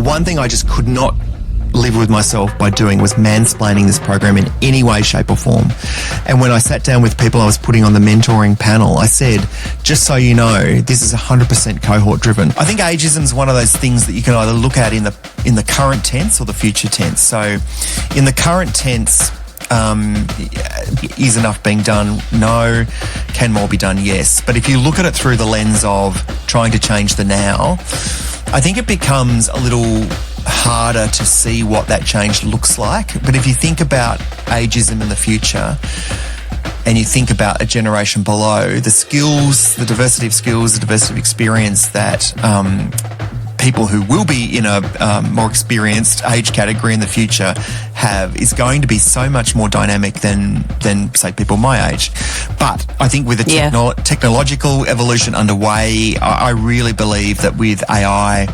one thing I just could not live with myself by doing was mansplaining this program in any way, shape or form. And when I sat down with people I was putting on the mentoring panel, I said, just so you know, this is 100% cohort driven. I think ageism is one of those things that you can either look at in the current tense or the future tense. So in the current tense, is enough being done? No. Can more be done? Yes. But if you look at it through the lens of trying to change the now, I think it becomes a little harder to see what that change looks like. But if you think about ageism in the future and you think about a generation below, the skills, the diversity of skills, the diversity of experience that people who will be in a more experienced age category in the future have is going to be so much more dynamic than say people my age. But I think with the technological evolution underway, I really believe that with AI,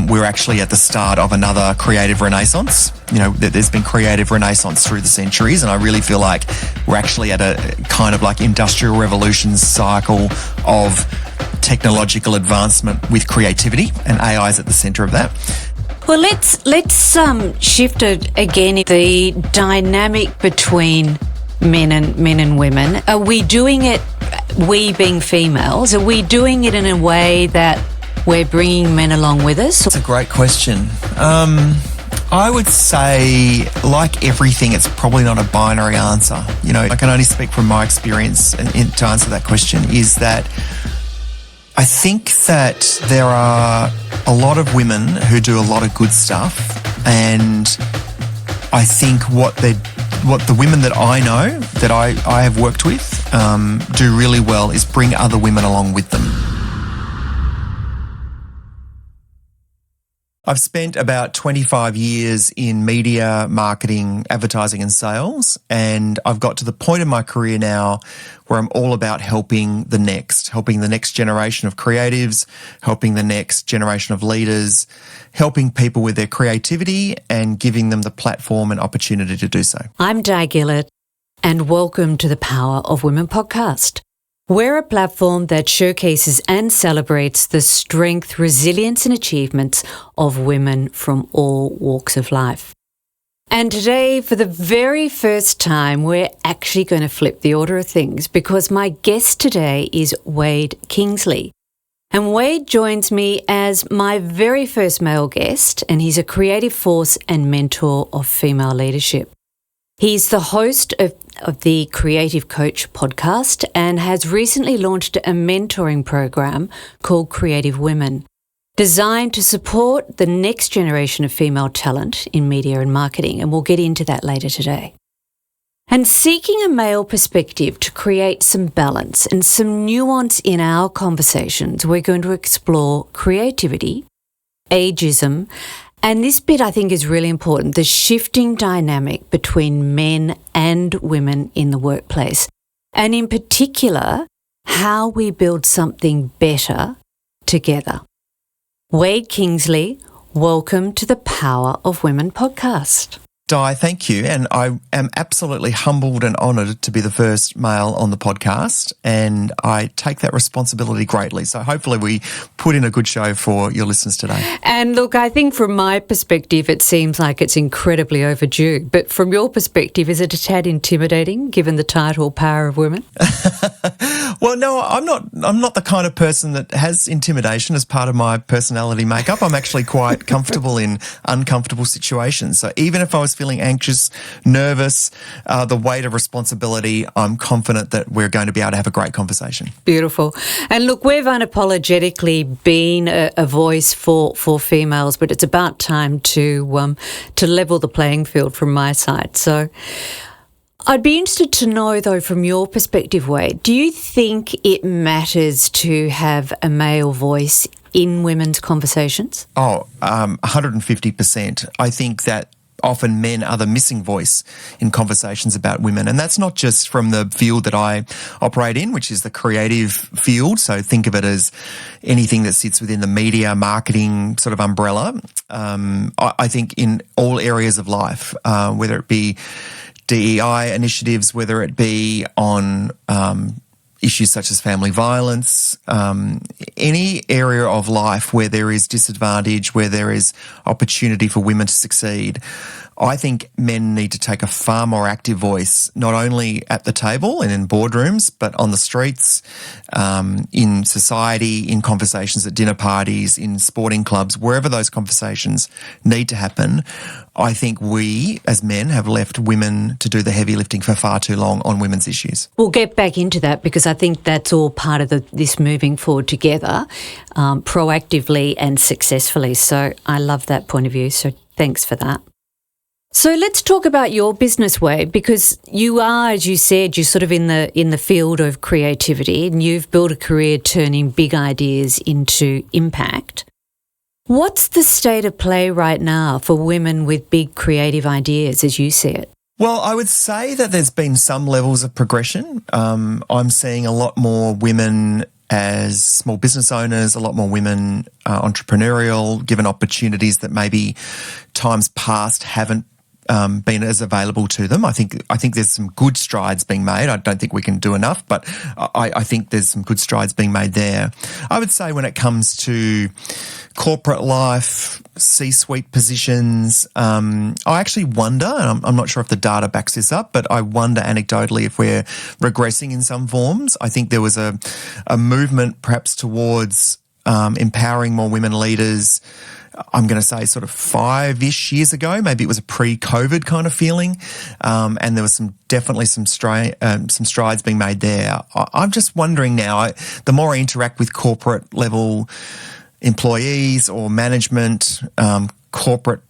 we're actually at the start of another creative renaissance. You know, there's been creative renaissance through the centuries, and I really feel like we're actually at a kind of like industrial revolution cycle of technological advancement with creativity, and AI is at the centre of that. Well, let's shift it again. The dynamic between men and women. Are we doing it, we being females, are we doing it in a way that we're bringing men along with us? That's a great question. I would say, like everything, it's probably not a binary answer. You know, I can only speak from my experience to answer that question, is that I think that there are a lot of women who do a lot of good stuff, and I think what the women that I know, that I have worked with, do really well is bring other women along with them. I've spent about 25 years in media, marketing, advertising and sales, and I've got to the point in my career now where I'm all about helping the next generation of creatives, helping the next generation of leaders, helping people with their creativity and giving them the platform and opportunity to do so. I'm Di Gillett, and welcome to the Power of Women podcast. We're a platform that showcases and celebrates the strength, resilience and achievements of women from all walks of life. And today, for the very first time, we're actually going to flip the order of things, because my guest today is Wade Kingsley. And Wade joins me as my very first male guest, and he's a creative force and mentor of female leadership. He's the host of the Creative Coach podcast and has recently launched a mentoring program called Creative Women, designed to support the next generation of female talent in media and marketing, and we'll get into that later today. And seeking a male perspective to create some balance and some nuance in our conversations, we're going to explore creativity, ageism, and this bit I think is really important, the shifting dynamic between men and women in the workplace, and in particular, how we build something better together. Wade Kingsley, welcome to the Power of Women podcast. Di, thank you. And I am absolutely humbled and honoured to be the first male on the podcast, and I take that responsibility greatly. So hopefully we put in a good show for your listeners today. And look, I think from my perspective, it seems like it's incredibly overdue. But from your perspective, is it a tad intimidating, given the title Power of Women? Well, no, I'm not the kind of person that has intimidation as part of my personality makeup. I'm actually quite comfortable in uncomfortable situations. So even if I was feeling anxious, nervous, the weight of responsibility, I'm confident that we're going to be able to have a great conversation. Beautiful. And look, we've unapologetically been a voice for females, but it's about time to level the playing field from my side. So I'd be interested to know, though, from your perspective, Wade, do you think it matters to have a male voice in women's conversations? 150%. I think that often men are the missing voice in conversations about women. And that's not just from the field that I operate in, which is the creative field. So think of it as anything that sits within the media, marketing sort of umbrella. I think in all areas of life, whether it be DEI initiatives, whether it be on issues such as family violence, any area of life where there is disadvantage, where there is opportunity for women to succeed. I think men need to take a far more active voice, not only at the table and in boardrooms, but on the streets, in society, in conversations at dinner parties, in sporting clubs, wherever those conversations need to happen. I think we, as men, have left women to do the heavy lifting for far too long on women's issues. We'll get back into that because I think that's all part of this moving forward together, proactively and successfully. So I love that point of view. So thanks for that. So let's talk about your business, Wade, because you are, as you said, you're sort of in the field of creativity and you've built a career turning big ideas into impact. What's the state of play right now for women with big creative ideas as you see it? Well, I would say that there's been some levels of progression. I'm seeing a lot more women as small business owners, a lot more women entrepreneurial, given opportunities that maybe times past haven't been as available to them. I think there's some good strides being made. I don't think we can do enough, but I think there's some good strides being made there. I would say when it comes to corporate life, C-suite positions, I actually wonder, and I'm not sure if the data backs this up, but I wonder anecdotally if we're regressing in some forms. I think there was a movement perhaps towards empowering more women leaders. I'm going to say sort of 5-ish years ago. Maybe it was a pre-COVID kind of feeling, and there was definitely some strides being made there. I'm just wondering now, the more I interact with corporate level employees or management, corporate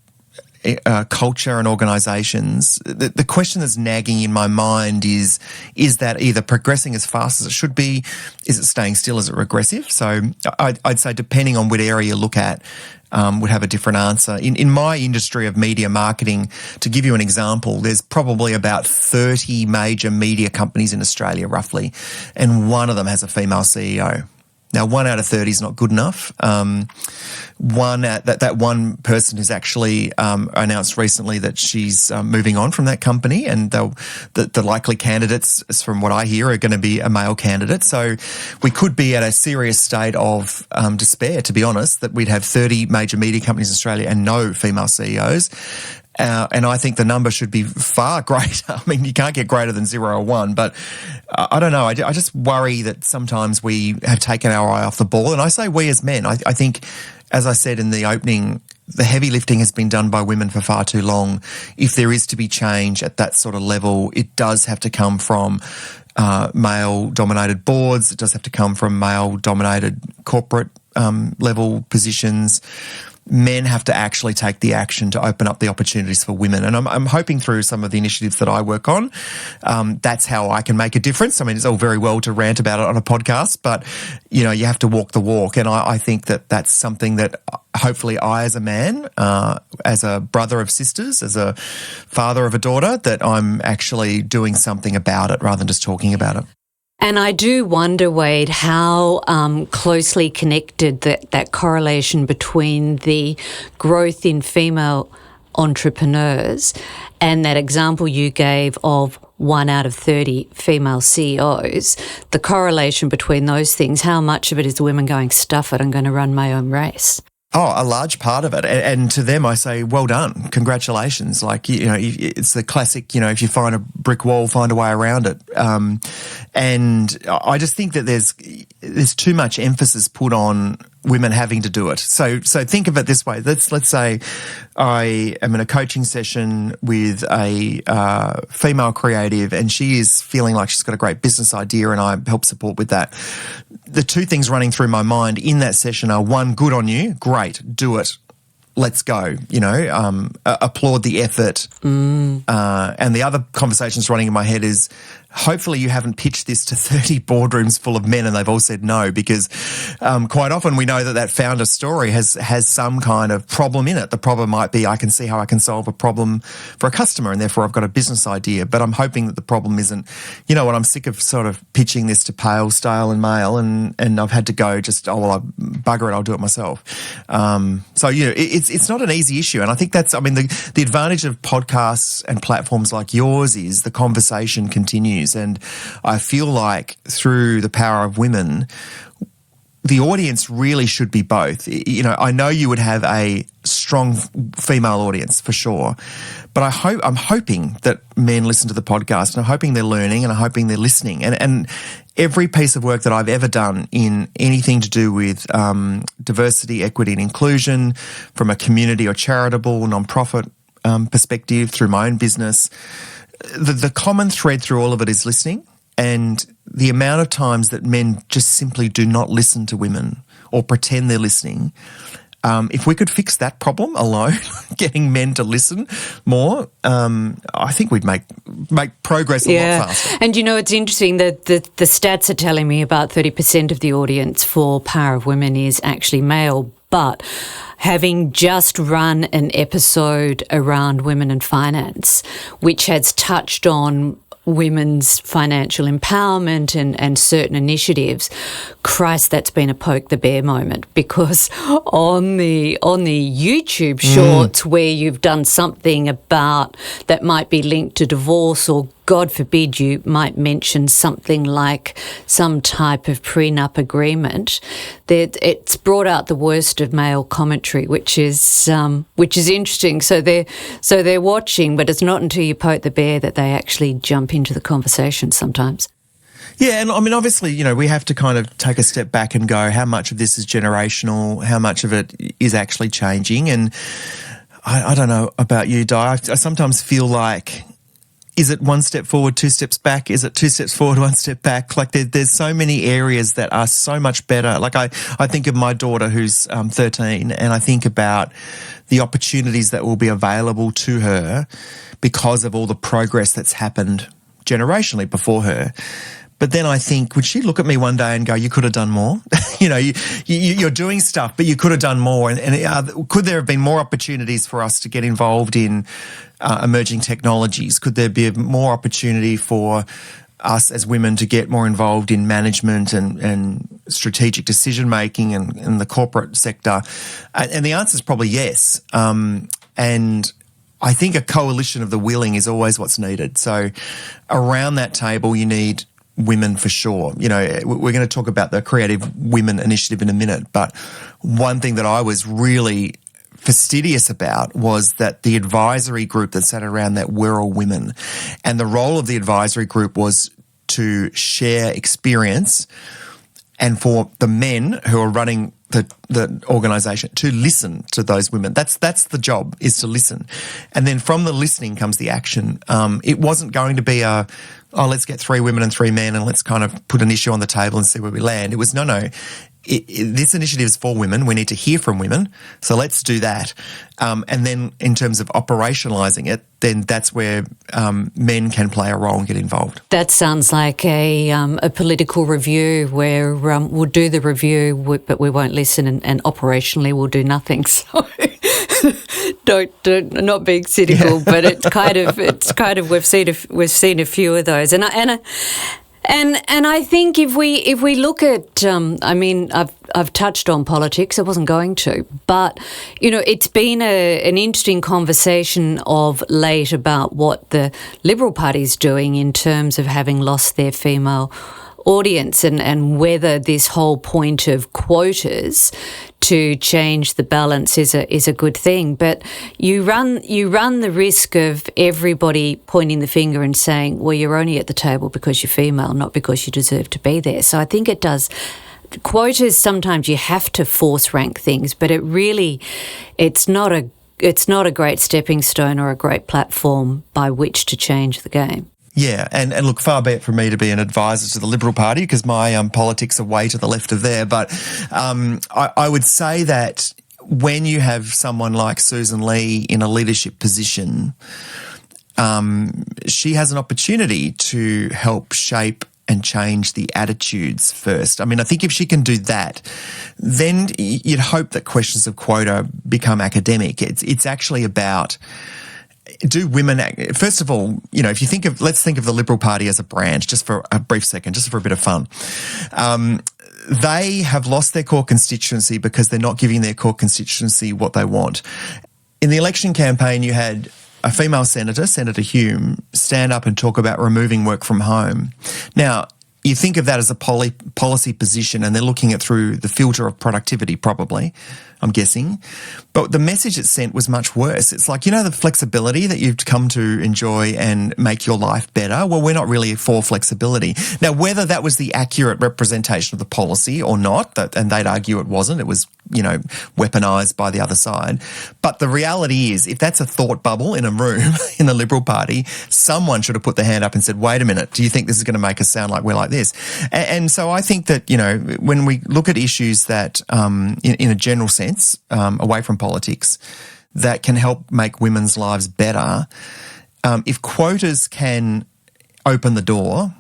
culture and organisations, the question that's nagging in my mind is that either progressing as fast as it should be, is it staying still, is it regressive? So I'd say depending on what area you look at, would have a different answer. In my industry of media marketing, to give you an example, there's probably about 30 major media companies in Australia roughly, and one of them has a female CEO. Now, 1 out of 30 is not good enough. That one person has actually announced recently that she's moving on from that company, and the likely candidates, from what I hear, are going to be a male candidate. So we could be at a serious state of despair, to be honest, that we'd have 30 major media companies in Australia and no female CEOs. And I think the number should be far greater. I mean, you can't get greater than 0 or 1, but I don't know. I just worry that sometimes we have taken our eye off the ball. And I say we as men. I think, as I said in the opening, the heavy lifting has been done by women for far too long. If there is to be change at that sort of level, it does have to come from male-dominated boards. It does have to come from male-dominated corporate level positions. Men have to actually take the action to open up the opportunities for women. And I'm hoping through some of the initiatives that I work on, that's how I can make a difference. I mean, it's all very well to rant about it on a podcast, but, you know, you have to walk the walk. And I think that that's something that hopefully I, as a man, as a brother of sisters, as a father of a daughter, that I'm actually doing something about it rather than just talking about it. And I do wonder, Wade, how closely connected that correlation between the growth in female entrepreneurs and that example you gave of 1 out of 30 female CEOs, the correlation between those things, how much of it is women going, stuff it, I'm going to run my own race? Oh, a large part of it. And to them, I say, well done. Congratulations. Like, you know, it's the classic, you know, if you find a brick wall, find a way around it. And I just think that there's too much emphasis put on women having to do it. So think of it this way. Let's say I am in a coaching session with a female creative, and she is feeling like she's got a great business idea, and I help support with that. The two things running through my mind in that session are, one, good on you, great, do it. Let's go, you know, applaud the effort. And the other conversations running in my head is, hopefully you haven't pitched this to 30 boardrooms full of men and they've all said no, because quite often we know that founder story has some kind of problem in it. The problem might be, I can see how I can solve a problem for a customer and therefore I've got a business idea. But I'm hoping that the problem isn't, you know what, I'm sick of sort of pitching this to pale, stale and male, and I've had to go just, bugger it, I'll do it myself. So, you know, it's not an easy issue. And I think that's, I mean, the advantage of podcasts and platforms like yours is the conversation continues. avenues. And I feel like through the power of women, the audience really should be both. You know, I know you would have a strong female audience for sure, but I'm hoping that men listen to the podcast, and I'm hoping they're learning, and I'm hoping they're listening. And every piece of work that I've ever done in anything to do with diversity, equity, and inclusion, from a community or charitable non-profit perspective, through my own business, the common thread through all of it is listening. And the amount of times that men just simply do not listen to women or pretend they're listening, if we could fix that problem alone, getting men to listen more, I think we'd make progress a lot faster. And, you know, it's interesting that the stats are telling me about 30% of the audience for Power of Women is actually male. But having just run an episode around women and finance, which has touched on women's financial empowerment and certain initiatives, Christ, that's been a poke the bear moment, because on the YouTube shorts where you've done something about that might be linked to divorce, or God forbid you might mention something like some type of prenup agreement, that it's brought out the worst of male commentary, which is interesting. So they're watching, but it's not until you poke the bear that they actually jump into the conversation sometimes. Yeah, and I mean, obviously, you know, we have to kind of take a step back and go, how much of this is generational? How much of it is actually changing? And I don't know about you, Di. I sometimes feel like, is it one step forward, two steps back? Is it two steps forward, one step back? Like there's so many areas that are so much better. Like I think of my daughter who's 13, and I think about the opportunities that will be available to her because of all the progress that's happened generationally before her. But then I think, would she look at me one day and go, you could have done more? You know, you're doing stuff, but you could have done more. And could there have been more opportunities for us to get involved in emerging technologies? Could there be more opportunity for us as women to get more involved in management and strategic decision-making and the corporate sector? And the answer is probably yes. And I think a coalition of the willing is always what's needed. So around that table, you need women for sure. You know, we're going to talk about the Creative Women Initiative in a minute, but one thing that I was really fastidious about was that the advisory group that sat around that were all women. And the role of the advisory group was to share experience and for the men who are running the organisation to listen to those women. That's the job, is to listen. And then from the listening comes the action. It wasn't going to be let's get 3 women and 3 men and let's kind of put an issue on the table and see where we land. It was, no. This initiative is for women. We need to hear from women. So let's do that. And then in terms of operationalising it, then that's where men can play a role and get involved. That sounds like a political review where we'll do the review, but we won't listen, and operationally we'll do nothing. So don't not being cynical, but it's kind of we've seen a few of those, and I think if we look at, I mean, I've touched on politics. I wasn't going to, but you know, it's been an interesting conversation of late about what the Liberal Party's doing in terms of having lost their female audience, and whether this whole point of quotas to change the balance is a good thing. But you run the risk of everybody pointing the finger and saying, well, you're only at the table because you're female, not because you deserve to be there. So I think it does. Quotas, sometimes you have to force rank things, but it's not a great stepping stone or a great platform by which to change the game. Yeah, and look, far be it from me to be an advisor to the Liberal Party, because my politics are way to the left of there. But I would say that when you have someone like Susan Lee in a leadership position, she has an opportunity to help shape and change the attitudes first. I mean, I think if she can do that, then you'd hope that questions of quota become academic. It's actually about, do women, first of all, you know, let's think of the Liberal Party as a brand, just for a brief second, just for a bit of fun. They have lost their core constituency because they're not giving their core constituency what they want. In the election campaign, you had a female senator, Senator Hume, stand up and talk about removing work from home. Now, you think of that as a policy position, and they're looking at through the filter of productivity, probably, I'm guessing. But the message it sent was much worse. It's like, the flexibility that you've come to enjoy and make your life better. Well, we're not really for flexibility. Now, whether that was the accurate representation of the policy or not, and they'd argue it wasn't, it was, weaponised by the other side. But the reality is, if that's a thought bubble in a room in the Liberal Party, someone should have put their hand up and said, wait a minute, do you think this is going to make us sound like we're like this? And so I think that, when we look at issues that, in a general sense, away from politics, that can help make women's lives better, if quotas can open the door,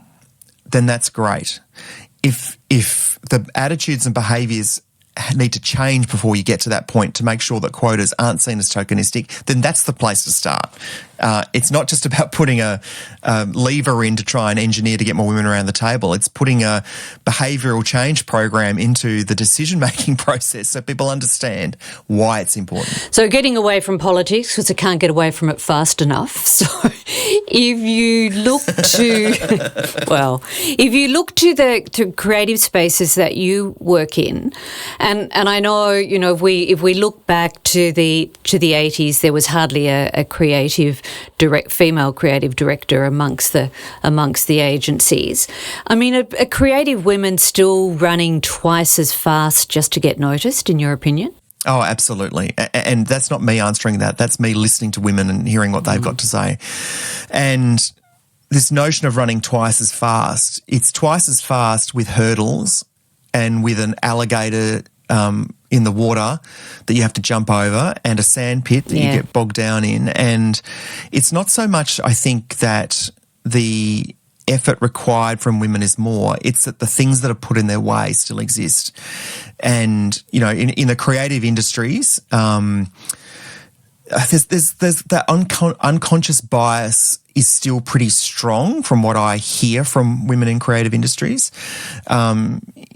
then that's great. If the attitudes and behaviours need to change before you get to that point to make sure that quotas aren't seen as tokenistic, then that's the place to start. It's not just about putting a lever in to try and engineer to get more women around the table. It's putting a behavioural change program into the decision-making process so people understand why it's important. So getting away from politics, because I can't get away from it fast enough. So if you look to, to creative spaces that you work in, and I know, if we look back to the 80s, there was hardly a female creative director amongst the agencies. I mean, are creative women still running twice as fast just to get noticed, in your opinion? Oh, absolutely. And that's not me answering that. That's me listening to women and hearing what they've got to say. And this notion of running twice as fast, it's twice as fast with hurdles and with an alligator in the water that you have to jump over and a sand pit that you get bogged down in. And it's not so much, I think, that the effort required from women is more. It's that the things that are put in their way still exist. And, in the creative industries, there's that unconscious bias is still pretty strong from what I hear from women in creative industries.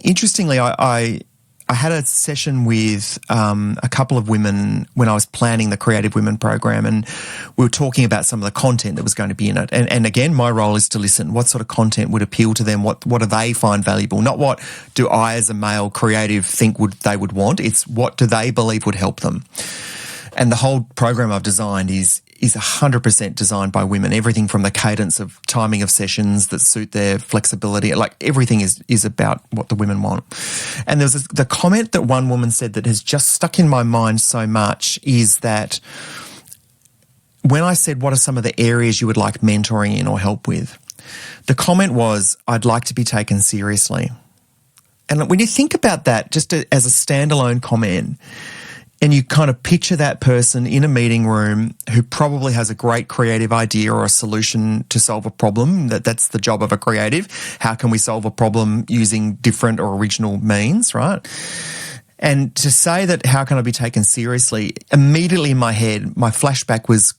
Interestingly, I had a session with a couple of women when I was planning the Creative Women program, and we were talking about some of the content that was going to be in it. And again, my role is to listen. What sort of content would appeal to them? What do they find valuable? Not what do I as a male creative think they would want. It's what do they believe would help them. And the whole program I've designed is 100% designed by women. Everything from the cadence of timing of sessions that suit their flexibility, like everything is about what the women want. And there was the comment that one woman said that has just stuck in my mind so much is that when I said, what are some of the areas you would like mentoring in or help with? The comment was, I'd like to be taken seriously. And when you think about that just as a standalone comment, and you kind of picture that person in a meeting room who probably has a great creative idea or a solution to solve a problem, that's the job of a creative. How can we solve a problem using different or original means, right? And to say that, how can I be taken seriously? Immediately in my head, my flashback was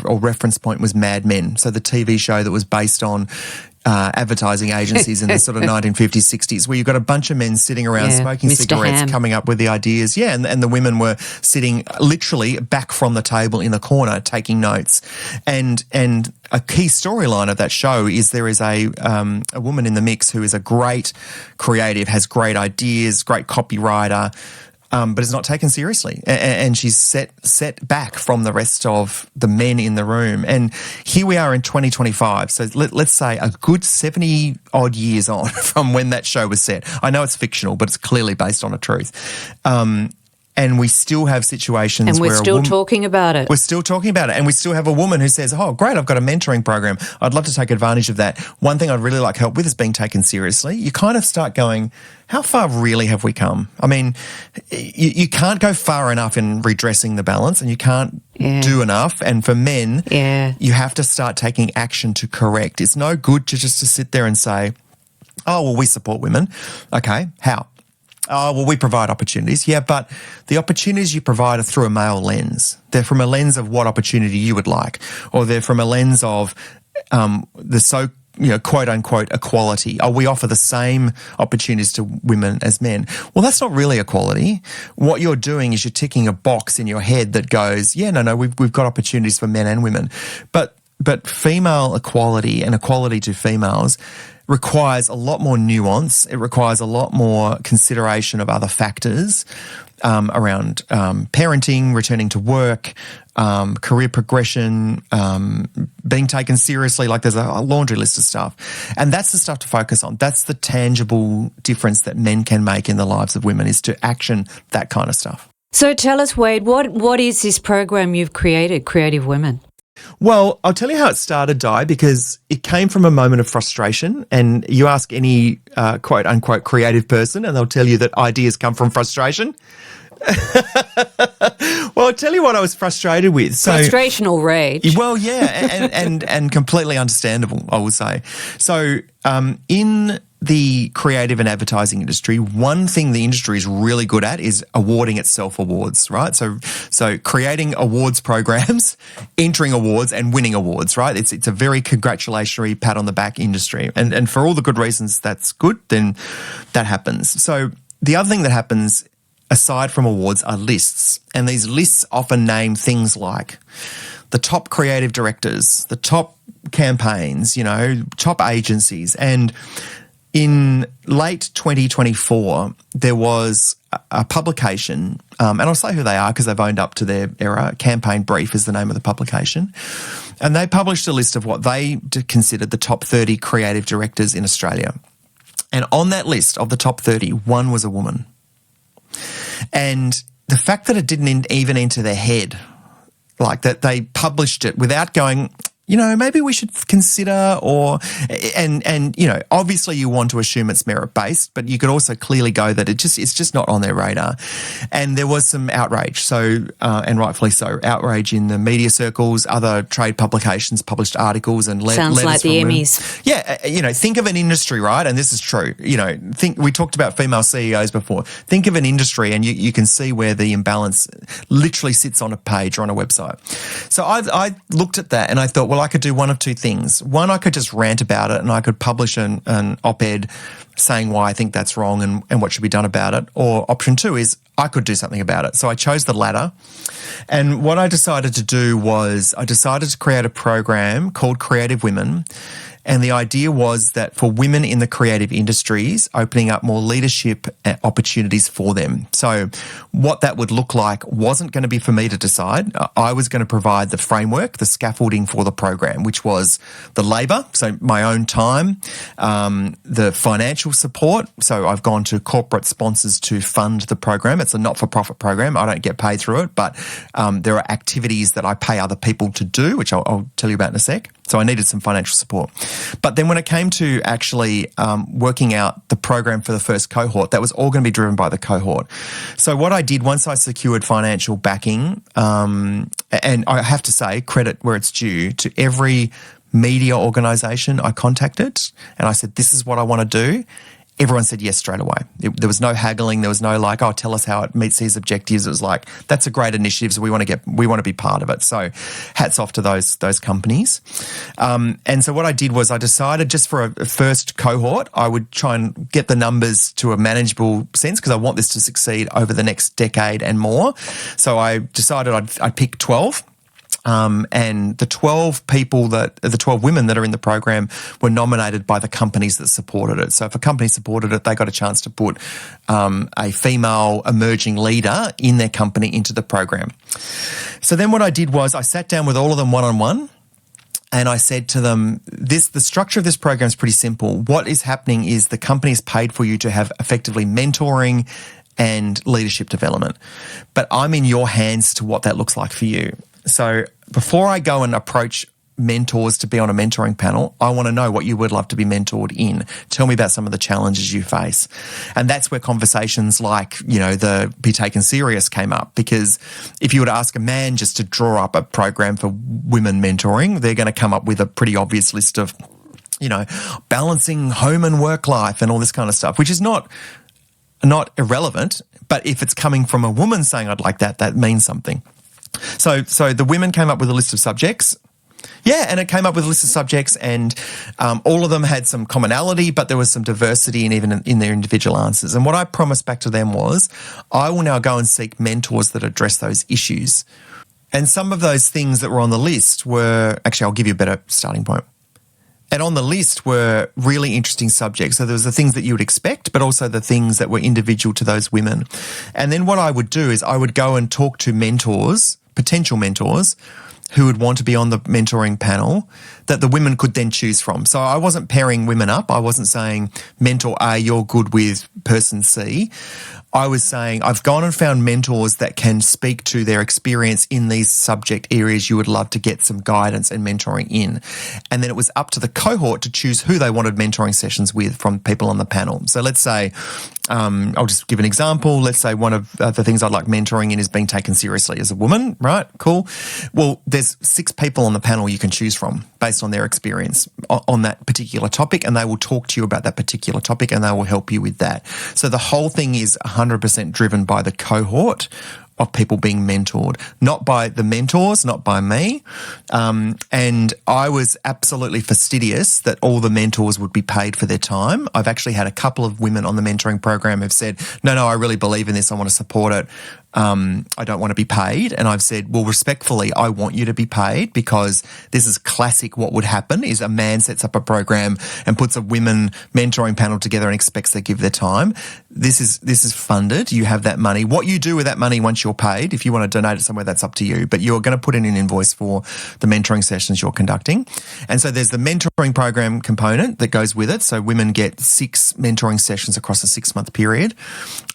or reference point was Mad Men. So the TV show that was based on advertising agencies in the sort of 1950s, 60s, where you've got a bunch of men sitting around smoking Mr. cigarettes, Ham. coming up with the ideas. Yeah, and the women were sitting literally back from the table in the corner taking notes. And a key storyline of that show is there is a woman in the mix who is a great creative, has great ideas, great copywriter, but is not taken seriously. And she's set back from the rest of the men in the room. And here we are in 2025. So let's say a good 70 odd years on from when that show was set. I know it's fictional, but it's clearly based on a truth. And we still have situations and where we're still talking about it. We're still talking about it. And we still have a woman who says, oh, great, I've got a mentoring program. I'd love to take advantage of that. One thing I'd really like help with is being taken seriously. You kind of start going, how far really have we come? I mean, you can't go far enough in redressing the balance, and you can't do enough. And for men, you have to start taking action to correct. It's no good to sit there and say, oh, well, we support women. Okay, how? Oh, well, we provide opportunities. Yeah, but the opportunities you provide are through a male lens. They're from a lens of what opportunity you would like, or they're from a lens of the quote unquote equality. Oh, we offer the same opportunities to women as men. Well, that's not really equality. What you're doing is you're ticking a box in your head that goes, no, we've got opportunities for men and women. But female equality and equality to females requires a lot more nuance. It requires a lot more consideration of other factors around parenting, returning to work, career progression, being taken seriously. Like there's a laundry list of stuff. And that's the stuff to focus on. That's the tangible difference that men can make in the lives of women, is to action that kind of stuff. So tell us, Wade, what is this program you've created, Creative Women? Well, I'll tell you how it started, Di, because it came from a moment of frustration. And you ask any quote unquote creative person and they'll tell you that ideas come from frustration. Well, I'll tell you what I was frustrated with. Frustration or rage. Well, yeah, and completely understandable, I would say. So in the creative and advertising industry, one thing the industry is really good at is awarding itself awards, right? So creating awards programs, entering awards and winning awards, right? It's a very congratulatory pat on the back industry. And for all the good reasons that's good, then that happens. So the other thing that happens aside from awards are lists. And these lists often name things like the top creative directors, the top campaigns, top agencies. And in late 2024, there was a publication, and I'll say who they are because they've owned up to their error. Campaign Brief is the name of the publication. And they published a list of what they considered the top 30 creative directors in Australia. And on that list of the top 30, one was a woman. And the fact that it didn't even enter their head, like that they published it without going, maybe we should consider and obviously you want to assume it's merit-based, but you could also clearly go that it's just not on their radar. And there was some outrage, so, and rightfully so, outrage in the media circles, other trade publications published articles and Sounds letters like the from Emmys. women. Yeah, think of an industry, right? And this is true. We talked about female CEOs before. Think of an industry and you can see where the imbalance literally sits on a page or on a website. So I looked at that and I thought, well, I could do one of two things. One, I could just rant about it and I could publish an op-ed saying why I think that's wrong and what should be done about it. Or option two is I could do something about it. So I chose the latter. And what I decided to do was I decided to create a program called Creative Women. And the idea was that for women in the creative industries, opening up more leadership opportunities for them. So what that would look like wasn't going to be for me to decide. I was going to provide the framework, the scaffolding for the program, which was the labour, so my own time, the financial support. So I've gone to corporate sponsors to fund the program. It's a not-for-profit program. I don't get paid through it, but there are activities that I pay other people to do, which I'll tell you about in a sec. So I needed some financial support. But then when it came to actually working out the program for the first cohort, that was all going to be driven by the cohort. So what I did once I secured financial backing, and I have to say, credit where it's due to every media organisation I contacted, and I said, this is what I want to do. Everyone said yes straight away. There was no haggling. There was no like, oh, tell us how it meets these objectives. It was like, that's a great initiative. So we want to be part of it. So hats off to those companies. And so what I did was I decided just for a first cohort, I would try and get the numbers to a manageable sense because I want this to succeed over the next decade and more. So I decided I'd pick 12. And the 12 women that are in the program were nominated by the companies that supported it. So if a company supported it, they got a chance to put a female emerging leader in their company into the program. So then what I did was I sat down with all of them one-on-one. And I said to them, the structure of this program is pretty simple. What is happening is the company is paid for you to have effectively mentoring and leadership development. But I'm in your hands to what that looks like for you. So before I go and approach mentors to be on a mentoring panel, I want to know what you would love to be mentored in. Tell me about some of the challenges you face. And that's where conversations like, the Be Taken Serious came up. Because if you were to ask a man just to draw up a program for women mentoring, they're going to come up with a pretty obvious list of, balancing home and work life and all this kind of stuff, which is not irrelevant. But if it's coming from a woman saying I'd like that, that means something. So the women came up with a list of subjects. Yeah, and it came up with a list of subjects, and all of them had some commonality, but there was some diversity even in their individual answers. And what I promised back to them was, I will now go and seek mentors that address those issues. And some of those things that were on the list were, actually, I'll give you a better starting point. And on the list were really interesting subjects. So there was the things that you would expect, but also the things that were individual to those women. And then what I would do is I would go and talk to mentors, potential mentors, who would want to be on the mentoring panel that the women could then choose from. So I wasn't pairing women up. I wasn't saying, mentor A, you're good with person C. I was saying, I've gone and found mentors that can speak to their experience in these subject areas you would love to get some guidance and mentoring in. And then it was up to the cohort to choose who they wanted mentoring sessions with from people on the panel. So let's say, I'll just give an example. Let's say one of the things I'd like mentoring in is being taken seriously as a woman, right? Cool. Well, there's 6 people on the panel you can choose from based on their experience on that particular topic, and they will talk to you about that particular topic and they will help you with that. So the whole thing is 100% driven by the cohort of people being mentored, not by the mentors, not by me. And I was absolutely fastidious that all the mentors would be paid for their time. I've actually had a couple of women on the mentoring program who've said, no, I really believe in this. I want to support it. I don't want to be paid. And I've said, well, respectfully, I want you to be paid, because this is classic. What would happen is a man sets up a program and puts a women mentoring panel together and expects they give their time. This is funded. You have that money. What you do with that money once you're paid, if you want to donate it somewhere, that's up to you. But you're going to put in an invoice for the mentoring sessions you're conducting. And so there's the mentoring program component that goes with it. So women get 6 mentoring sessions across a 6-month period.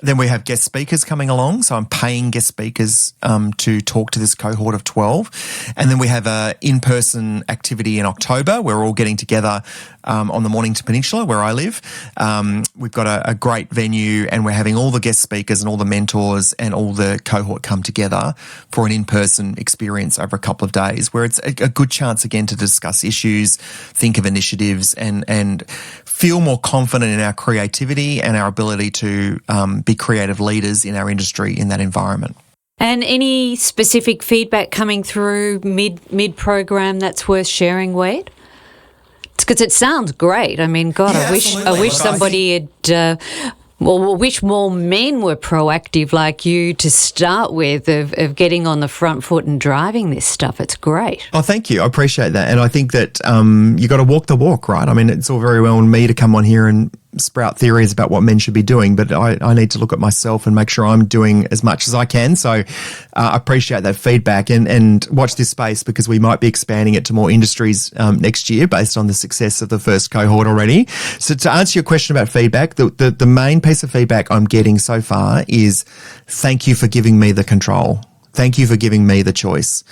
Then we have guest speakers coming along. So I'm paying guest speakers to talk to this cohort of 12. And then we have a in-person activity in October. We're all getting together on the Mornington Peninsula where I live. We've got a great venue, and we're having all the guest speakers and all the mentors and all the cohort come together for an in-person experience over a couple of days, where it's a good chance again to discuss issues, think of initiatives, and feel more confident in our creativity and our ability to be creative leaders in our industry in that environment. And any specific feedback coming through mid-program that's worth sharing, Wade? Because it sounds great. I mean, God, Yeah, I wish somebody had. I wish more men were proactive like you to start with, of getting on the front foot and driving this stuff. It's great. Oh, thank you. I appreciate that. And I think that you got to walk the walk, right? I mean, it's all very well on me to come on here and sprout theories about what men should be doing, but I need to look at myself and make sure I'm doing as much as I can. So I appreciate that feedback, and watch this space, because we might be expanding it to more industries next year based on the success of the first cohort already. So to answer your question about feedback, the main piece of feedback I'm getting so far is, thank you for giving me the control. Thank you for giving me the choice.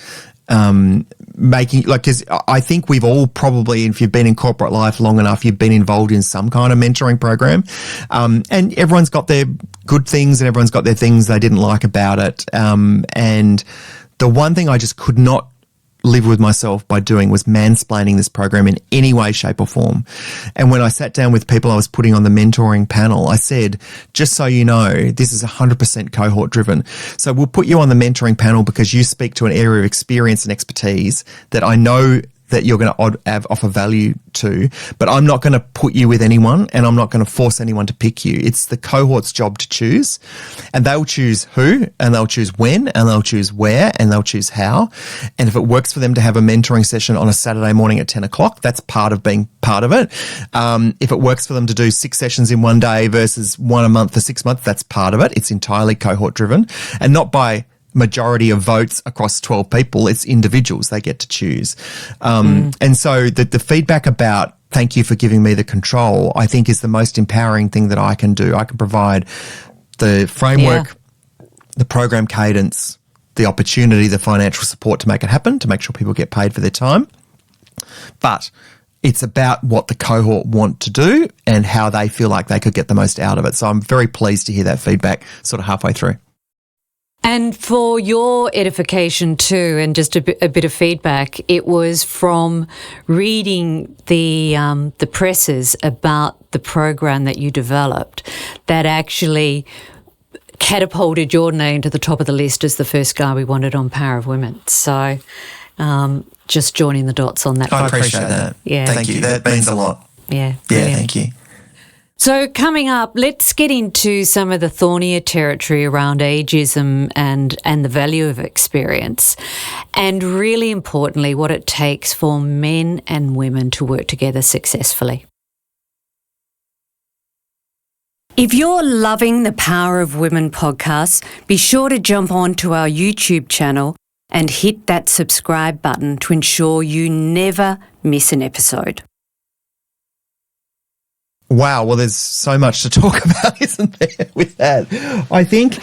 Because I think we've all probably, if you've been in corporate life long enough, you've been involved in some kind of mentoring program, and everyone's got their good things and everyone's got their things they didn't like about it. And the one thing I just could not live with myself by doing was mansplaining this program in any way, shape or form. And when I sat down with people I was putting on the mentoring panel, I said, just so you know, this is 100% cohort driven. So we'll put you on the mentoring panel because you speak to an area of experience and expertise that I know that you're going to offer value to, but I'm not going to put you with anyone, and I'm not going to force anyone to pick you. It's the cohort's job to choose, and they'll choose who, and they'll choose when, and they'll choose where, and they'll choose how. And if it works for them to have a mentoring session on a Saturday morning at 10 o'clock, that's part of being part of it. If it works for them to do 6 sessions in one day versus 1 a month for 6 months, that's part of it. It's entirely cohort driven, and not by majority of votes across 12 people. It's individuals. They get to choose. And so the feedback about thank you for giving me the control, I think, is the most empowering thing that I can do. I can provide the framework, the program cadence, the opportunity, the financial support to make it happen, to make sure people get paid for their time. But it's about what the cohort want to do and how they feel like they could get the most out of it. So I'm very pleased to hear that feedback sort of halfway through. And for your edification too, and just a bit of feedback, it was from reading the presses about the program that you developed that actually catapulted your name to the top of the list as the first guy we wanted on Power of Women. So just joining the dots on that. I appreciate that. Yeah. Thank you. That means a lot. Yeah. Yeah, Brilliant. thank you. So coming up, let's get into some of the thornier territory around ageism and the value of experience, and really importantly, what it takes for men and women to work together successfully. If you're loving the Power of Women podcast, be sure to jump on to our YouTube channel and hit that subscribe button to ensure you never miss an episode. Wow, well, there's so much to talk about, isn't there, with that? I think,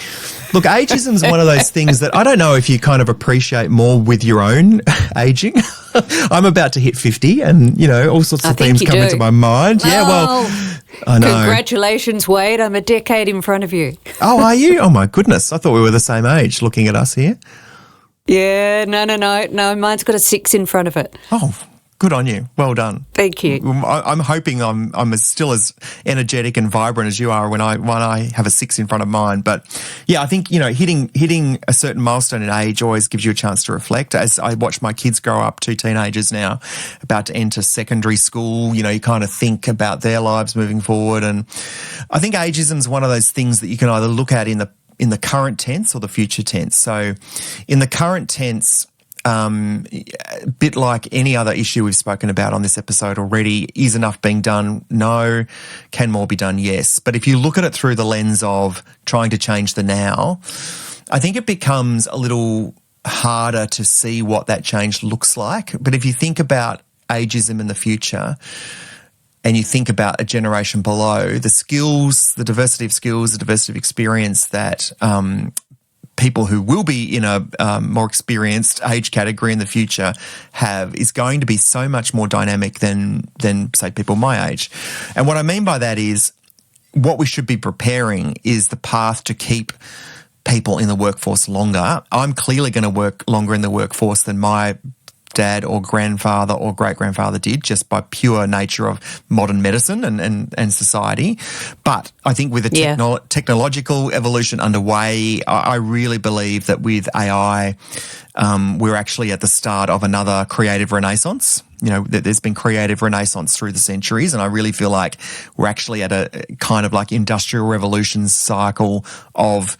look, ageism is one of those things that I don't know if you kind of appreciate more with your own aging. I'm about to hit 50 and, you know, all sorts of themes come into my mind. Yeah, well, I know. Congratulations, Wade. I'm a decade in front of you. Oh, are you? Oh, my goodness. I thought we were the same age looking at us here. Yeah, no. Mine's got a 6 in front of it. Oh, good on you. Well done. Thank you. I'm hoping I'm still as energetic and vibrant as you are when I have a 6 in front of mine. But yeah, I think, you know, hitting a certain milestone in age always gives you a chance to reflect. As I watch my kids grow up, 2 teenagers now, about to enter secondary school, you know, you kind of think about their lives moving forward. And I think ageism is one of those things that you can either look at in the current tense or the future tense. So in the current tense, a bit like any other issue we've spoken about on this episode already, is enough being done? No. Can more be done? Yes. But if you look at it through the lens of trying to change the now, I think it becomes a little harder to see what that change looks like. But if you think about ageism in the future and you think about a generation below, the skills, the diversity of skills, the diversity of experience that people who will be in a more experienced age category in the future have is going to be so much more dynamic than say people my age. And what I mean by that is what we should be preparing is the path to keep people in the workforce longer. I'm clearly going to work longer in the workforce than my dad or grandfather or great-grandfather did, just by pure nature of modern medicine and society. But I think with the technological evolution underway, I really believe that with AI, we're actually at the start of another creative renaissance. You know, there's been creative renaissance through the centuries, and I really feel like we're actually at a kind of like industrial revolution cycle of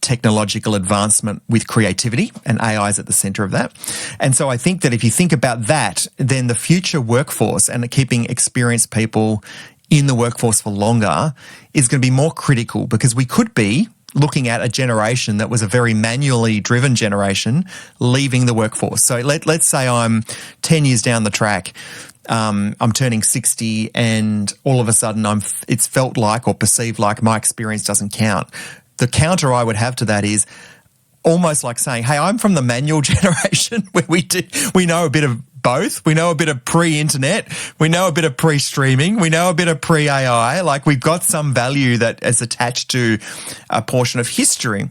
technological advancement with creativity, and AI is at the center of that. And so I think that if you think about that, then the future workforce and keeping experienced people in the workforce for longer is going to be more critical, because we could be looking at a generation that was a very manually driven generation leaving the workforce. So let's say I'm 10 years down the track, I'm turning 60, and all of a sudden it's felt like or perceived like my experience doesn't count. The counter I would have to that is almost like saying, hey, I'm from the manual generation where we know a bit of both. We know a bit of pre-internet. We know a bit of pre-streaming. We know a bit of pre-AI. Like, we've got some value that is attached to a portion of history.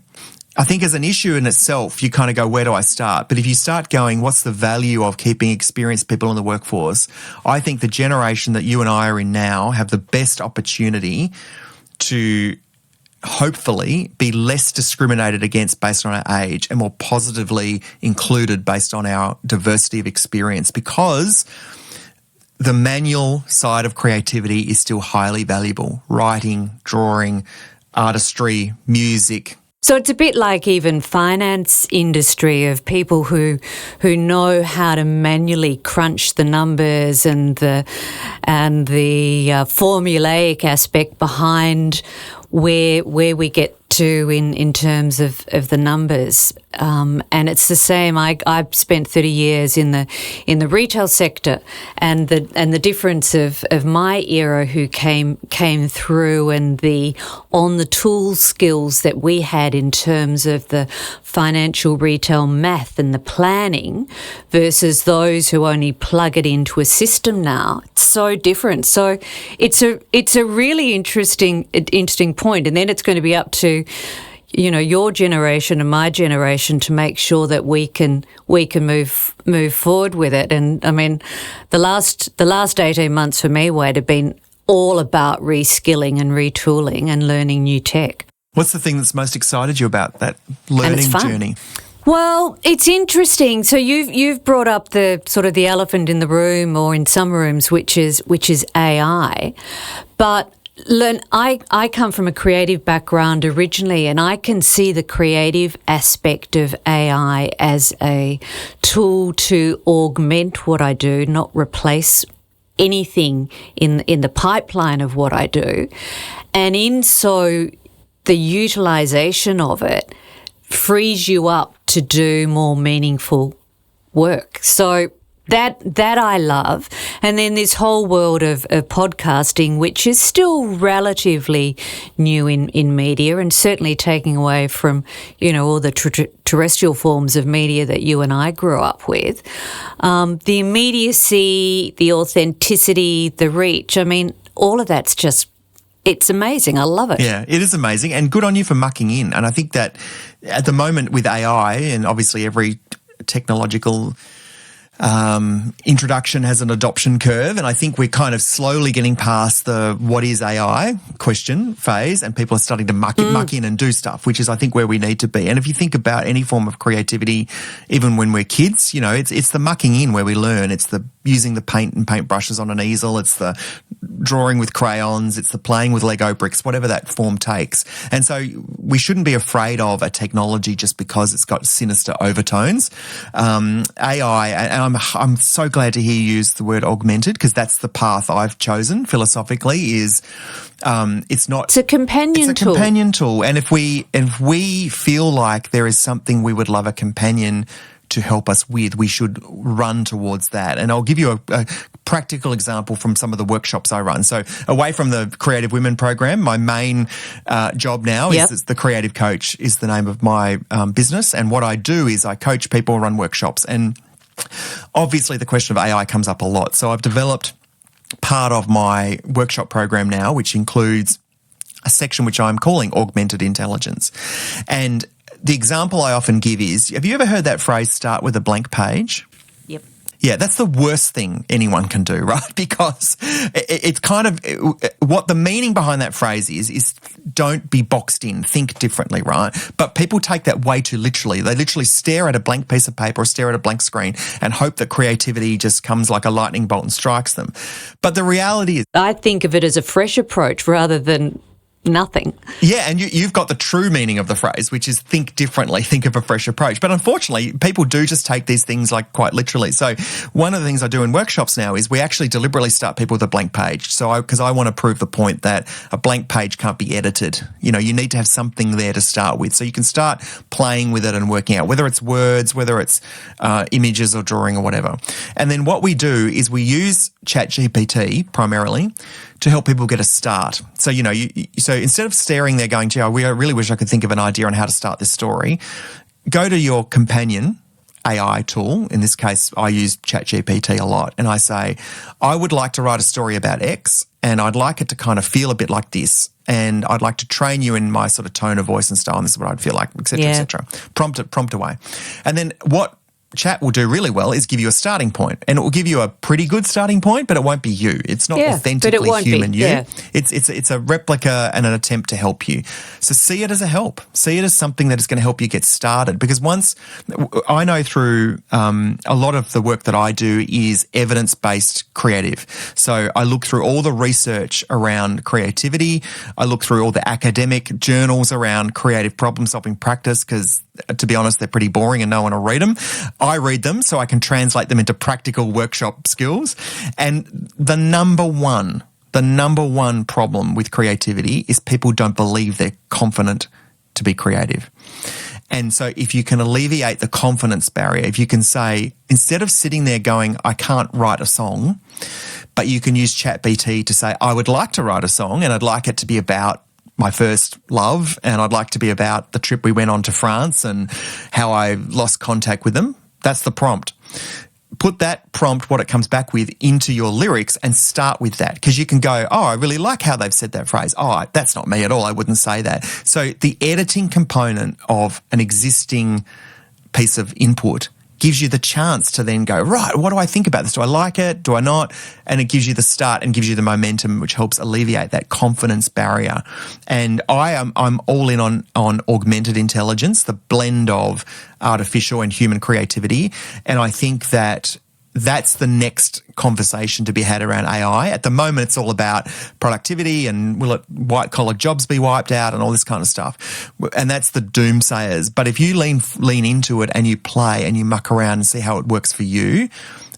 I think as an issue in itself, you kind of go, where do I start? But if you start going, what's the value of keeping experienced people in the workforce? I think the generation that you and I are in now have the best opportunity to hopefully be less discriminated against based on our age and more positively included based on our diversity of experience, because the manual side of creativity is still highly valuable. Writing, drawing, artistry, music. So it's a bit like even finance industry of people who know how to manually crunch the numbers and the formulaic aspect behind where we get to in terms of the numbers. And it's the same. I've spent 30 years in the retail sector, and the difference of my era who came through, and the on the tool skills that we had in terms of the financial retail math and the planning versus those who only plug it into a system now. It's so different. So it's a really interesting point. And then it's going to be up to, you know, your generation and my generation to make sure that we can move forward with it. And I mean, the last 18 months for me, Wade, have been all about reskilling and retooling and learning new tech. What's the thing that's most excited you about that learning journey? Well, it's interesting. So you've brought up the sort of the elephant in the room, or in some rooms, which is AI. But I come from a creative background originally, and I can see the creative aspect of AI as a tool to augment what I do, not replace anything in the pipeline of what I do. And in so the utilization of it frees you up to do more meaningful work. So that I love. And then this whole world of podcasting, which is still relatively new in media, and certainly taking away from, all the terrestrial forms of media that you and I grew up with. The immediacy, the authenticity, the reach, I mean, all of that's just, it's amazing. I love it. Yeah, it is amazing, and good on you for mucking in. And I think that at the moment with AI, and obviously every technological introduction has an adoption curve, and I think we're kind of slowly getting past the what is AI question phase, and people are starting to muck in and do stuff, which is, I think, where we need to be. And if you think about any form of creativity, even when we're kids, it's the mucking in where we learn. It's the using the paint and paintbrushes on an easel. It's the drawing with crayons. It's the playing with Lego bricks, whatever that form takes. And so we shouldn't be afraid of a technology just because it's got sinister overtones. AI, and I'm so glad to hear you use the word augmented, because that's the path I've chosen philosophically. It's a companion tool. And if we feel like there is something we would love a companion to help us with, we should run towards that. And I'll give you a practical example from some of the workshops I run. So away from the Creative Women program, my main job now is the Creative Coach is the name of my business. And what I do is I coach people, run workshops. And obviously the question of AI comes up a lot. So I've developed part of my workshop program now, which includes a section which I'm calling Augmented Intelligence. And the example I often give is, have you ever heard that phrase, start with a blank page? Yep. Yeah, that's the worst thing anyone can do, right? Because it's kind of what the meaning behind that phrase is don't be boxed in, think differently, right? But people take that way too literally. They literally stare at a blank piece of paper or stare at a blank screen and hope that creativity just comes like a lightning bolt and strikes them. But the reality is, I think of it as a fresh approach rather than nothing. Yeah, and you've got the true meaning of the phrase, which is think differently, think of a fresh approach. But unfortunately, people do just take these things like quite literally. So one of the things I do in workshops now is we actually deliberately start people with a blank page. So because I want to prove the point that a blank page can't be edited. You need to have something there to start with. So you can start playing with it and working out whether it's words, whether it's images or drawing or whatever. And then what we do is we use ChatGPT primarily to help people get a start. So, so instead of staring there going, I really wish I could think of an idea on how to start this story, go to your companion AI tool. In this case, I use ChatGPT a lot. And I say, I would like to write a story about X, and I'd like it to kind of feel a bit like this. And I'd like to train you in my sort of tone of voice and style, and this is what I'd feel like, et cetera, et cetera. Prompt away. And then what Chat will do really well is give you a starting point, and it will give you a pretty good starting point, but it won't be you. It's not authentically human you. Yeah. It's a replica and an attempt to help you. So see it as a help. See it as something that is going to help you get started. Because once I know through a lot of the work that I do is evidence-based creative. So I look through all the research around creativity. I look through all the academic journals around creative problem-solving practice, because to be honest, they're pretty boring and no one will read them. I read them so I can translate them into practical workshop skills. And the number one problem with creativity is people don't believe they're confident to be creative. And so if you can alleviate the confidence barrier, if you can say, instead of sitting there going, I can't write a song, but you can use ChatGPT to say, I would like to write a song and I'd like it to be about my first love, and I'd like to be about the trip we went on to France and how I lost contact with them. That's the prompt. Put that prompt, what it comes back with, into your lyrics and start with that, because you can go, oh, I really like how they've said that phrase. Oh, that's not me at all. I wouldn't say that. So the editing component of an existing piece of input gives you the chance to then go, right, what do I think about this? Do I like it? Do I not? And it gives you the start and gives you the momentum, which helps alleviate that confidence barrier. And I'm all in on augmented intelligence, the blend of artificial and human creativity. And I think that that's the next conversation to be had around AI. At the moment, it's all about productivity and will white-collar jobs be wiped out and all this kind of stuff. And that's the doomsayers. But if you lean into it and you play and you muck around and see how it works for you,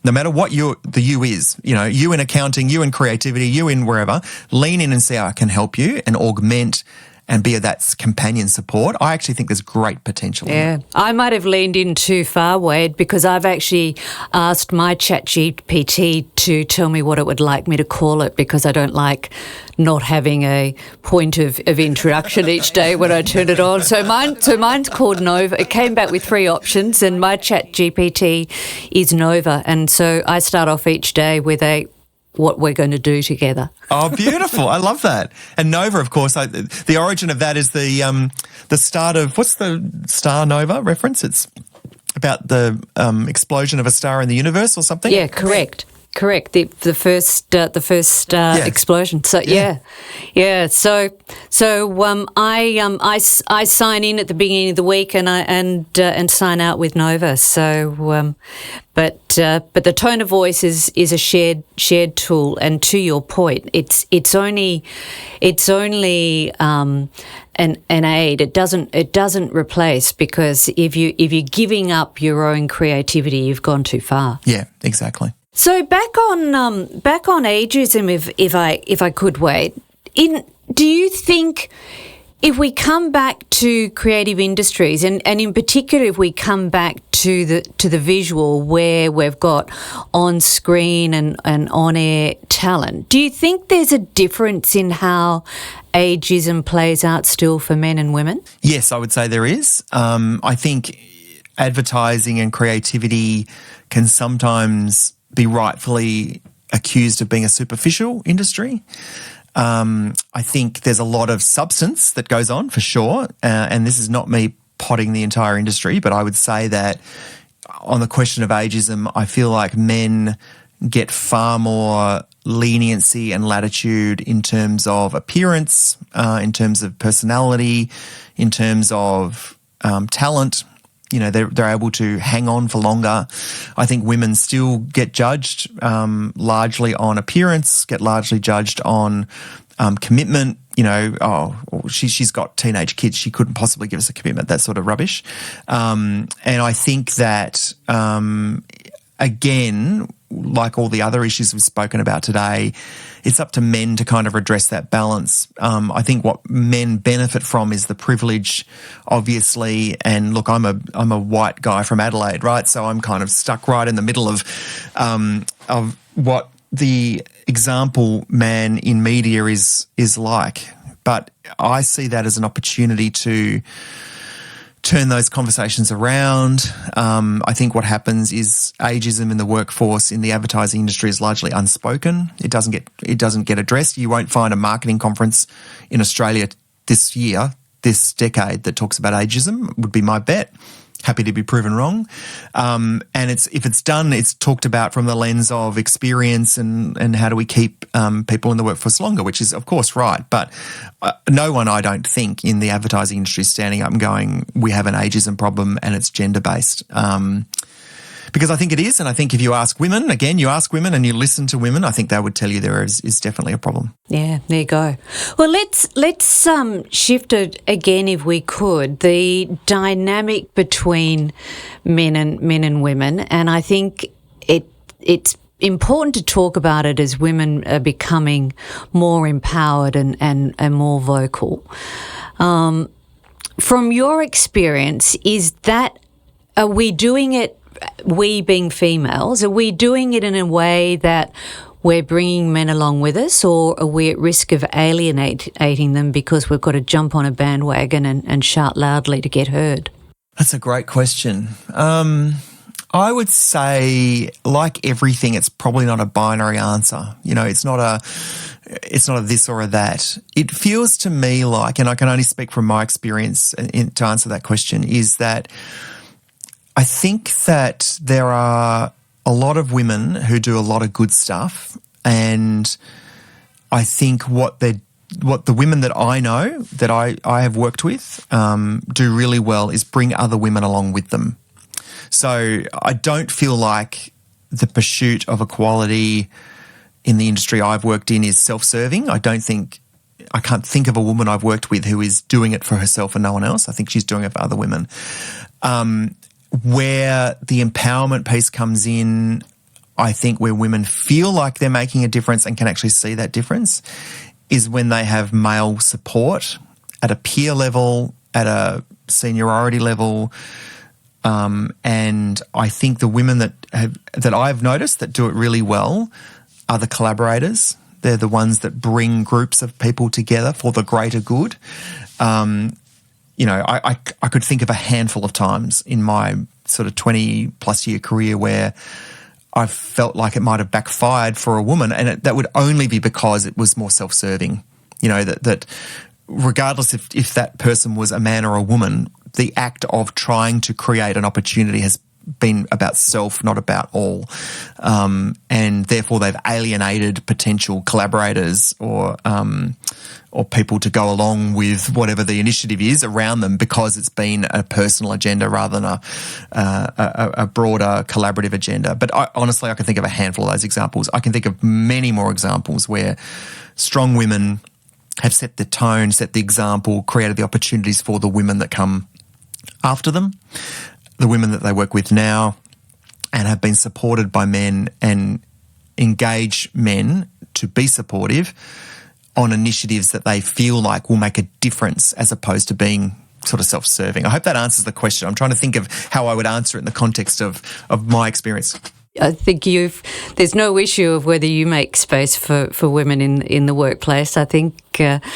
no matter what the you is, you in accounting, you in creativity, you in wherever, lean in and see how it can help you and augment and be that companion support. I actually think there's great potential. Yeah, I might have leaned in too far, Wade, because I've actually asked my ChatGPT to tell me what it would like me to call it, because I don't like not having a point of introduction each day when I turn it on. So mine's called Nova. It came back with 3 options, and my ChatGPT is Nova. And so I start off each day with what we're going to do together. Oh, beautiful. I love that. And Nova, of course, the origin of that is the start of, what's the star nova reference? It's about the explosion of a star in the universe or something? Yeah, correct. The first explosion. So yeah. So I sign in at the beginning of the week and sign out with Nova. So but the tone of voice is a shared tool. And to your point, it's only an aid. It doesn't replace, because if you're giving up your own creativity, you've gone too far. Yeah, exactly. So back on ageism, if I could, Wade, do you think if we come back to creative industries, and in particular if we come back to the visual, where we've got on screen and on air talent, do you think there's a difference in how ageism plays out still for men and women? Yes, I would say there is. I think advertising and creativity can sometimes be rightfully accused of being a superficial industry. I think there's a lot of substance that goes on, for sure, and this is not me potting the entire industry, but I would say that on the question of ageism, I feel like men get far more leniency and latitude in terms of appearance, in terms of personality, in terms of talent. They're able to hang on for longer. I think women still get judged largely on appearance, get largely judged on commitment. She's got teenage kids, she couldn't possibly give us a commitment, that sort of rubbish. And I think that, again, like all the other issues we've spoken about today, it's up to men to kind of address that balance. I think what men benefit from is the privilege, obviously. And look, I'm a white guy from Adelaide, right? So I'm kind of stuck right in the middle of what the example man in media is like. But I see that as an opportunity to turn those conversations around. I think what happens is ageism in the workforce in the advertising industry is largely unspoken. It doesn't get addressed. You won't find a marketing conference in Australia this decade that talks about ageism, would be my bet. Happy to be proven wrong. And if it's done, it's talked about from the lens of experience and how do we keep people in the workforce longer, which is, of course, right. But no one, I don't think, in the advertising industry is standing up and going, we have an ageism problem and it's gender-based. Because I think it is, and I think if you ask women and you listen to women, I think they would tell you there is definitely a problem. Yeah, there you go. Well, let's shift it again, if we could, the dynamic between men and women, and I think it's important to talk about it as women are becoming more empowered and more vocal. From your experience, are we doing it? We being females, are we doing it in a way that we're bringing men along with us, or are we at risk of alienating them because we've got to jump on a bandwagon and shout loudly to get heard? That's a great question. I would say, like everything, it's probably not a binary answer. It's not a this or a that. It feels to me like, and I can only speak from my experience to answer that question, is that I think that there are a lot of women who do a lot of good stuff, and I think what the women that I know, that I have worked with, do really well is bring other women along with them. So I don't feel like the pursuit of equality in the industry I've worked in is self-serving. I can't think of a woman I've worked with who is doing it for herself and no one else. I think she's doing it for other women. Where the empowerment piece comes in, I think where women feel like they're making a difference and can actually see that difference is when they have male support at a peer level, at a seniority level. And I think the women that I've noticed that do it really well are the collaborators. They're the ones that bring groups of people together for the greater good. I could think of a handful of times in my sort of 20-plus year career where I felt like it might have backfired for a woman, and that would only be because it was more self-serving. That regardless if that person was a man or a woman, the act of trying to create an opportunity has been about self, not about all. And therefore they've alienated potential collaborators or people to go along with whatever the initiative is around them because it's been a personal agenda rather than a broader collaborative agenda. But honestly, I can think of a handful of those examples. I can think of many more examples where strong women have set the tone, set the example, created the opportunities for the women that come after them, the women that they work with now, and have been supported by men and engage men to be supportive on initiatives that they feel like will make a difference as opposed to being sort of self-serving. I hope that answers the question. I'm trying to think of how I would answer it in the context of my experience. I think there's no issue of whether you make space for women in the workplace. I think, and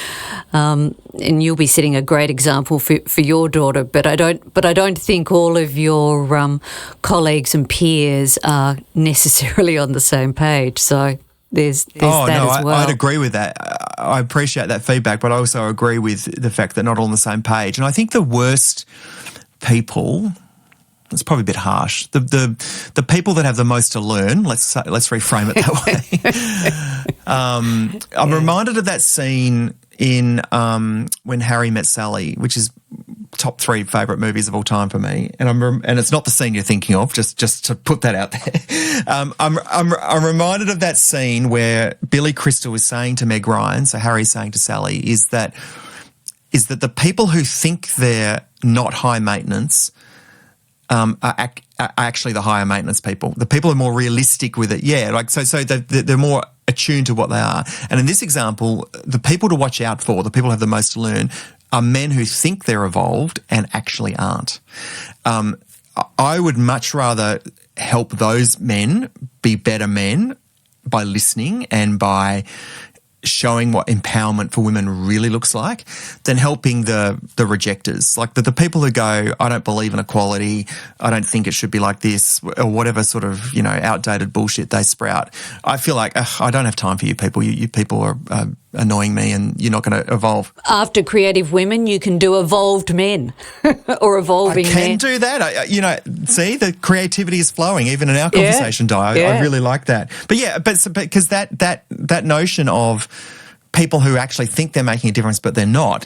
you'll be setting a great example for your daughter. But I don't think all of your colleagues and peers are necessarily on the same page. So there's that as well. I'd agree with that. I appreciate that feedback, but I also agree with the fact that not all on the same page. And I think the worst people. It's probably a bit harsh. The people that have the most to learn, let's reframe it that way. I'm reminded of that scene in When Harry Met Sally, which is top 3 favourite movies of all time for me. And it's not the scene you're thinking of, just to put that out there. I'm reminded of that scene where Billy Crystal is saying to Meg Ryan, so Harry's saying to Sally, is that the people who think they're not high maintenance are actually the higher maintenance people. The people who are more realistic with it, so they're more attuned to what they are. And in this example, the people to watch out for, the people who have the most to learn, are men who think they're evolved and actually aren't. I would much rather help those men be better men by listening and by showing what empowerment for women really looks like than helping the rejectors, like the people who go, I don't believe in equality, I don't think it should be like this, or whatever sort of, outdated bullshit they sprout. I feel like I don't have time for you people. You people are annoying me and you're not going to evolve. After creative women, you can do evolved men or evolving men. I can do that. See, the creativity is flowing even in our conversation, Di. I really like that. But because that notion of people who actually think they're making a difference but they're not,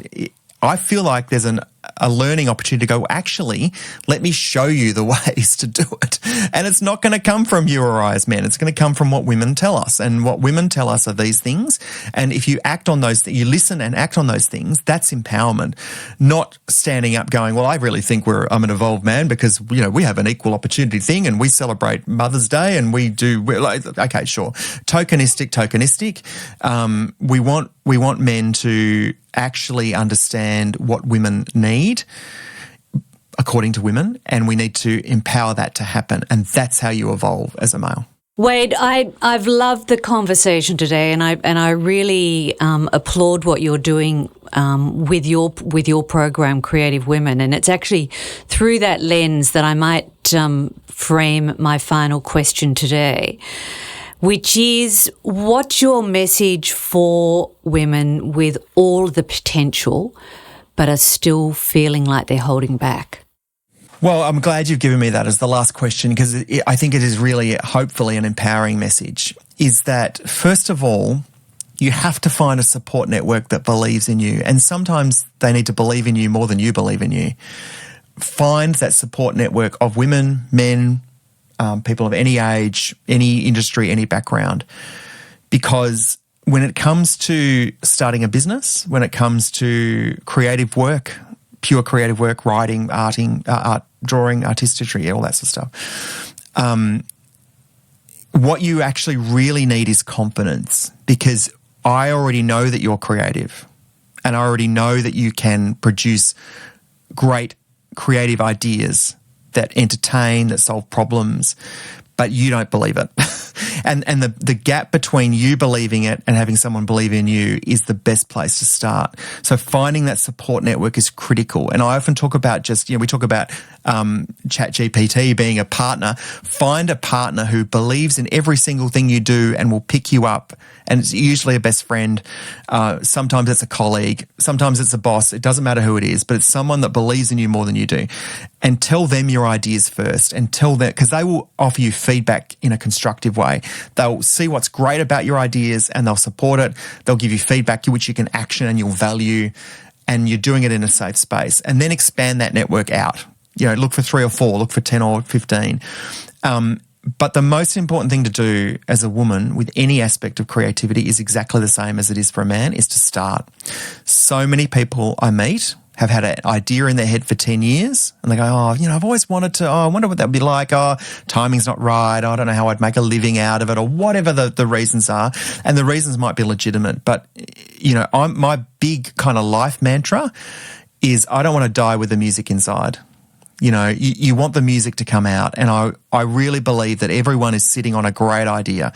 I feel like there's a learning opportunity to go, actually, let me show you the ways to do it. And it's not going to come from you or I as men. It's going to come from what women tell us. And what women tell us are these things. And if you act on those, you listen and act on those things, that's empowerment. Not standing up going, well, I really think I'm an evolved man because, we have an equal opportunity thing and we celebrate Mother's Day and okay, sure. Tokenistic. We want men to actually understand what women need according to women, and we need to empower that to happen, and that's how you evolve as a male. Wade, I've loved the conversation today, and I really applaud what you're doing with your program, Creative Women, and it's actually through that lens that I might frame my final question today, which is, what's your message for women with all the potential but are still feeling like they're holding back? Well, I'm glad you've given me that as the last question, because I think it is really, hopefully, an empowering message, is that, first of all, you have to find a support network that believes in you. And sometimes they need to believe in you more than you believe in you. Find that support network of women, men, people of any age, any industry, any background. Because when it comes to starting a business, when it comes to creative work, pure creative work, writing, art, drawing, artistry, all that sort of stuff, what you actually really need is confidence, because I already know that you're creative and I already know that you can produce great creative ideas that entertain, that solve problems, but you don't believe it. And the gap between you believing it and having someone believe in you is the best place to start. So finding that support network is critical. And I often talk about we talk about ChatGPT being a partner. Find a partner who believes in every single thing you do and will pick you up. And it's usually a best friend. Sometimes it's a colleague. Sometimes it's a boss. It doesn't matter who it is, but it's someone that believes in you more than you do. And tell them your ideas first, and tell them, because they will offer you feedback in a constructive way. They'll see what's great about your ideas and they'll support it. They'll give you feedback which you can action and you'll value, and you're doing it in a safe space. And then expand that network out. Look for 3 or 4, look for 10 or 15. But the most important thing to do as a woman with any aspect of creativity is exactly the same as it is for a man, is to start. So many people I meet have had an idea in their head for 10 years and they go, I've always wanted to, I wonder what that would be like. Timing's not right. I don't know how I'd make a living out of it, or whatever the reasons are. And the reasons might be legitimate. But, my big kind of life mantra is I don't want to die with the music inside. You want the music to come out. And I really believe that everyone is sitting on a great idea.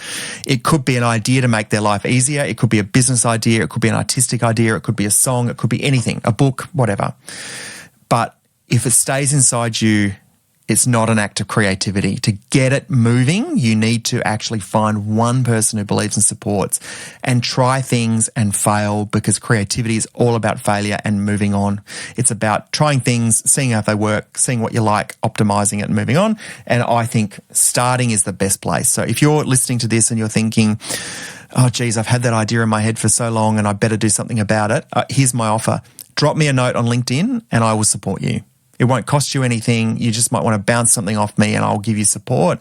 It could be an idea to make their life easier. It could be a business idea. It could be an artistic idea. It could be a song. It could be anything, a book, whatever. But if it stays inside you, it's not an act of creativity. To get it moving, you need to actually find one person who believes and supports and try things and fail, because creativity is all about failure and moving on. It's about trying things, seeing how they work, seeing what you like, optimizing it and moving on. And I think starting is the best place. So if you're listening to this and you're thinking, oh, geez, I've had that idea in my head for so long and I better do something about it, here's my offer. Drop me a note on LinkedIn and I will support you. It won't cost you anything. You just might want to bounce something off me and I'll give you support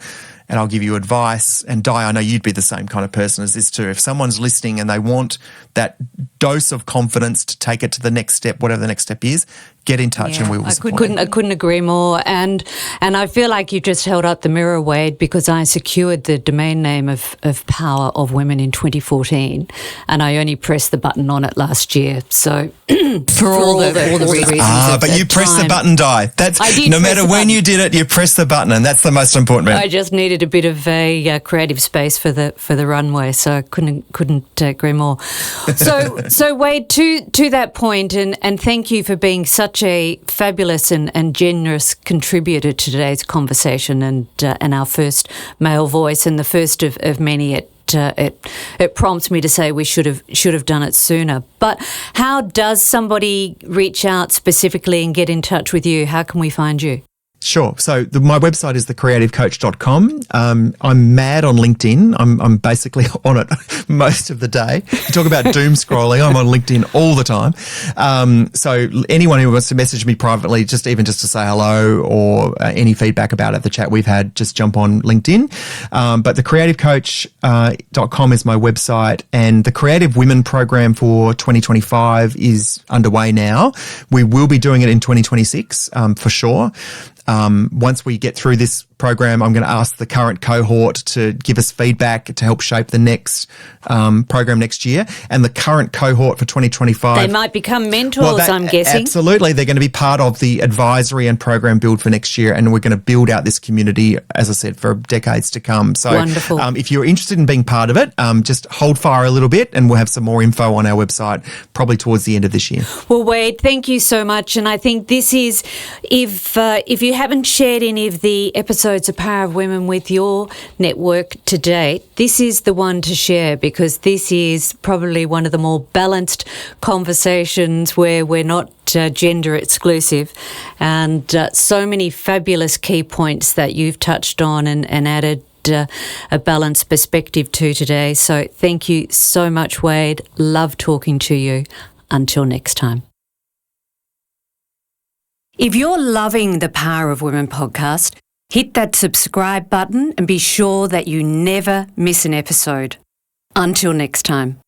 and I'll give you advice. And Di, I know you'd be the same kind of person as this too. If someone's listening and they want that dose of confidence to take it to the next step, whatever the next step is, get in touch and we will support you. I couldn't agree more. And I feel like you just held up the mirror, Wade, because I secured the domain name of Power of Women in 2014 and I only pressed the button on it last year. So for all the reasons. But you pressed the button, Di. That's no matter when you did it, you pressed the button, and that's the most important bit. I just needed a bit of a creative space for the runway, so I couldn't agree more. So Wade, to that point, and thank you for being such a fabulous and generous contributor to today's conversation, and our first male voice, and the first of many. It prompts me to say we should have done it sooner. But how does somebody reach out specifically and get in touch with you? How can we find you? Sure. So my website is thecreativecoach.com. I'm mad on LinkedIn. I'm basically on it most of the day. You talk about doom scrolling. I'm on LinkedIn all the time. So anyone who wants to message me privately, just to say hello or any feedback about it, the chat we've had, just jump on LinkedIn. But thecreativecoach.com is my website, and the Creative Women program for 2025 is underway now. We will be doing it in 2026 for sure. Once we get through this program, I'm going to ask the current cohort to give us feedback to help shape the next program next year. And the current cohort for 2025... They might become mentors, I'm guessing. Absolutely. They're going to be part of the advisory and program build for next year. And we're going to build out this community, as I said, for decades to come. So wonderful. If you're interested in being part of it, just hold fire a little bit and we'll have some more info on our website probably towards the end of this year. Well, Wade, thank you so much. And I think this is, if you haven't shared any of the episodes of Power of Women with your network to date, this is the one to share, because this is probably one of the more balanced conversations where we're not gender exclusive, and so many fabulous key points that you've touched on and added a balanced perspective to today. So thank you so much, Wade. Love talking to you. Until next time. If you're loving the Power of Women podcast, hit that subscribe button and be sure that you never miss an episode. Until next time.